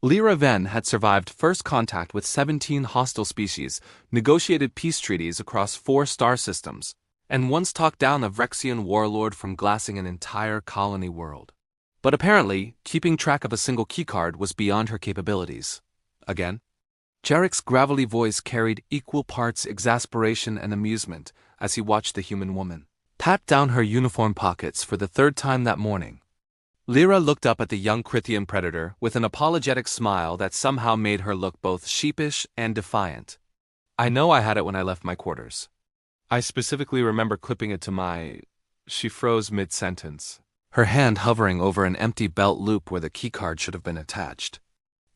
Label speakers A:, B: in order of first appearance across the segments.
A: Lyra Ven had survived first contact with 17 hostile species, negotiated peace treaties across 4 star systems, and once talked down a Vrexian warlord from glassing an entire colony world. But apparently, keeping track of a single keycard was beyond her capabilities. Again? Jarek's gravelly voice carried equal parts exasperation and amusement as he watched the human woman pat down her uniform pockets for the 3rd time that morning. Lyra looked up at the young Crithian predator with an apologetic smile that somehow made her look both sheepish and defiant. I know I had it when I left my quarters. I specifically remember clipping it to my... She froze mid-sentence, her hand hovering over an empty belt loop where the keycard should have been attached.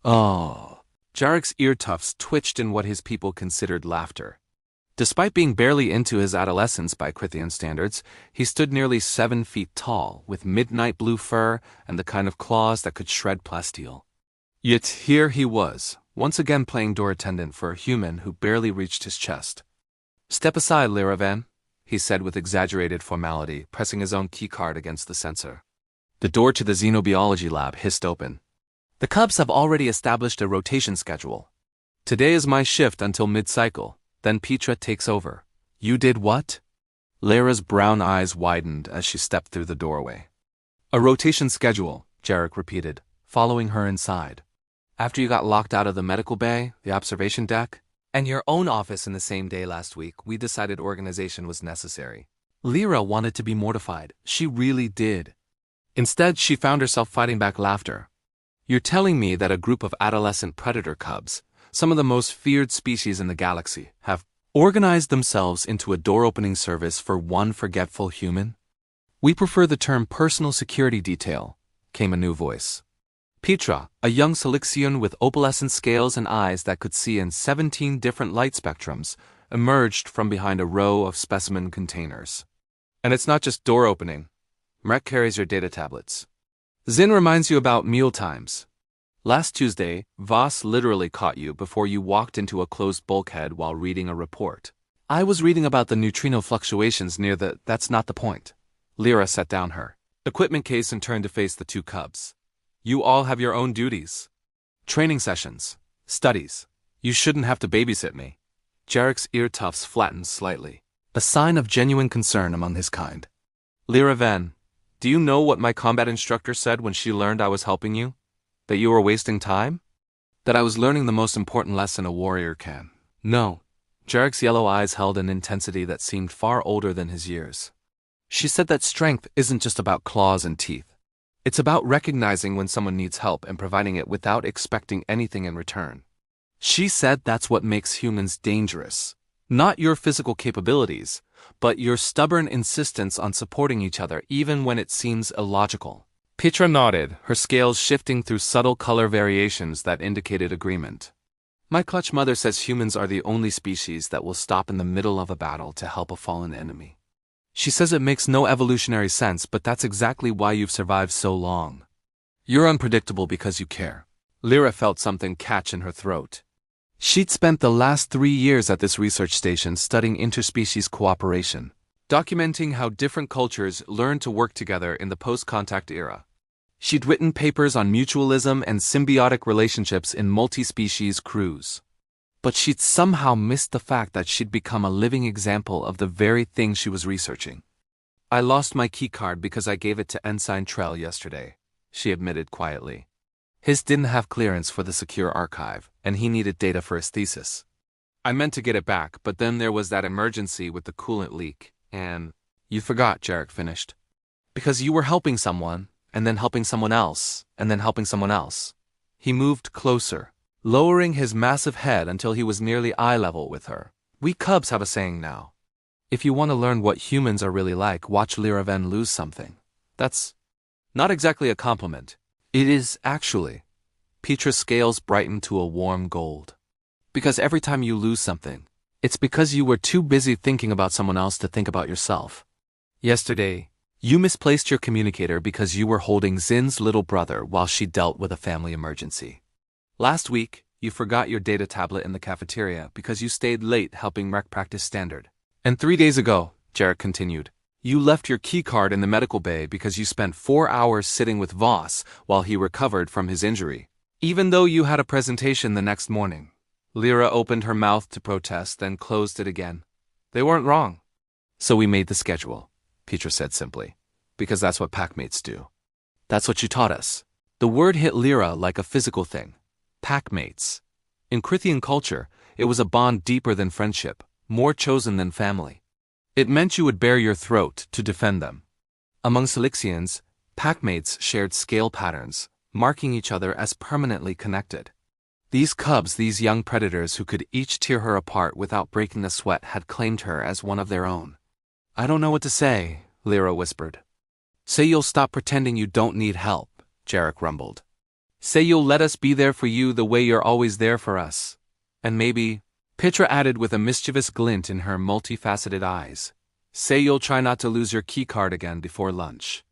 A: Oh. Jarek's ear tufts twitched in what his people considered laughter. Despite being barely into his adolescence by Crithian standards, he stood nearly 7 feet tall, with midnight blue fur and the kind of claws that could shred plasteel. Yet here he was, once again playing door attendant for a human who barely reached his chest. "Step aside, Lyra Ven," he said with exaggerated formality, pressing his own keycard against the sensor. The door to the xenobiology lab hissed open. "The Cubs have already established a rotation schedule. Today is my shift until mid-cycle. Then Petra takes over." "You did what?" Lyra's brown eyes widened as she stepped through the doorway. "A rotation schedule," Jarek repeated, following her inside. "After you got locked out of the medical bay, the observation deck, and your own office in the same day last week, we decided organization was necessary." Lyra wanted to be mortified. She really did. Instead, she found herself fighting back laughter. "You're telling me that a group of adolescent predator cubs, some of the most feared species in the galaxy, have organized themselves into a door-opening service for one forgetful human?" "We prefer the term personal security detail," came a new voice. Petra, a young Selixian with opalescent scales and eyes that could see in 17 different light spectrums, emerged from behind a row of specimen containers. "And it's not just door opening. Mrek carries your data tablets. Zin reminds you about meal times. Last Tuesday, Voss literally caught you before you walked into a closed bulkhead while reading a report. I was reading about the neutrino fluctuations near the... That's not the point." Lyra set down her equipment case and turned to face the 2 cubs. "You all have your own duties. Training sessions. Studies. You shouldn't have to babysit me." Jarek's ear tufts flattened slightly, a sign of genuine concern among his kind. "Lyra Ven, do you know what my combat instructor said when she learned I was helping you? That you were wasting time? That I was learning the most important lesson a warrior can." "No." Jarek's yellow eyes held an intensity that seemed far older than his years. "She said that strength isn't just about claws and teeth. It's about recognizing when someone needs help and providing it without expecting anything in return. She said that's what makes humans dangerous. Not your physical capabilities, but your stubborn insistence on supporting each other even when it seems illogical." Petra nodded, her scales shifting through subtle color variations that indicated agreement. "My clutch mother says humans are the only species that will stop in the middle of a battle to help a fallen enemy. She says it makes no evolutionary sense, but that's exactly why you've survived so long. You're unpredictable because you care." Lyra felt something catch in her throat. She'd spent the last 3 years at this research station studying interspecies cooperation, documenting how different cultures learn to work together in the post-contact era. She'd written papers on mutualism and symbiotic relationships in multi-species crews. But she'd somehow missed the fact that she'd become a living example of the very thing she was researching. "I lost my keycard because I gave it to Ensign Trell yesterday," she admitted quietly. "His didn't have clearance for the secure archive, and he needed data for his thesis. I meant to get it back, but then there was that emergency with the coolant leak, and..." "You forgot," Jarek finished. "Because you were helping someone, and then helping someone else, and then helping someone else." He moved closer, lowering his massive head until he was nearly eye level with her. "We cubs have a saying now. If you want to learn what humans are really like, watch Lyra Ven lose something. That's not exactly a compliment. It is, actually." Petra's scales brightened to a warm gold. "Because every time you lose something, it's because you were too busy thinking about someone else to think about yourself. Yesterday, you misplaced your communicator because you were holding Zin's little brother while she dealt with a family emergency. Last week, you forgot your data tablet in the cafeteria because you stayed late helping Rec practice standard. And 3 days ago," Jarek continued, "you left your keycard in the medical bay because you spent 4 hours sitting with Voss while he recovered from his injury. Even though you had a presentation the next morning. Lyra opened her mouth to protest, then closed it again. They weren't wrong. So we made the schedule, Petra said simply. Because that's what packmates do. That's what you taught us. The word hit Lyra like a physical thing. Packmates. In Krithian culture, it was a bond deeper than friendship, more chosen than family. It meant you would bare your throat to defend them. Among Silixians, packmates shared scale patterns, marking each other as permanently connected. These cubs, these young predators who could each tear her apart without breaking a sweat, had claimed her as one of their own. I don't know what to say, Lyra whispered. Say you'll stop pretending you don't need help, Jarek rumbled. Say you'll let us be there for you the way you're always there for us. And maybe, Petra added with a mischievous glint in her multifaceted eyes, say you'll try not to lose your keycard again before lunch.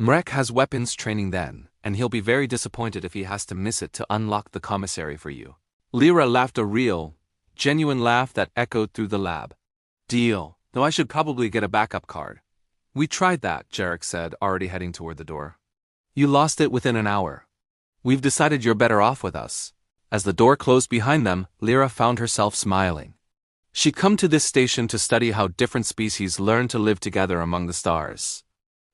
A: Mrek has weapons training then, and he'll be very disappointed if he has to miss it to unlock the commissary for you. Lyra laughed a real, genuine laugh that echoed through the lab. Deal, though I should probably get a backup card. We tried that, Jarek said, already heading toward the door. You lost it within an hour. We've decided you're better off with us. As the door closed behind them, Lyra found herself smiling. She'd come to this station to study how different species learn to live together among the stars.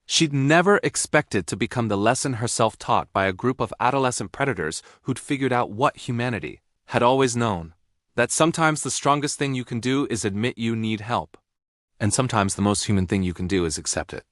A: She'd never expected to become the lesson herself taught by a group of adolescent predators who'd figured out what humanity had always known, that sometimes the strongest thing you can do is admit you need help. And sometimes the most human thing you can do is accept it.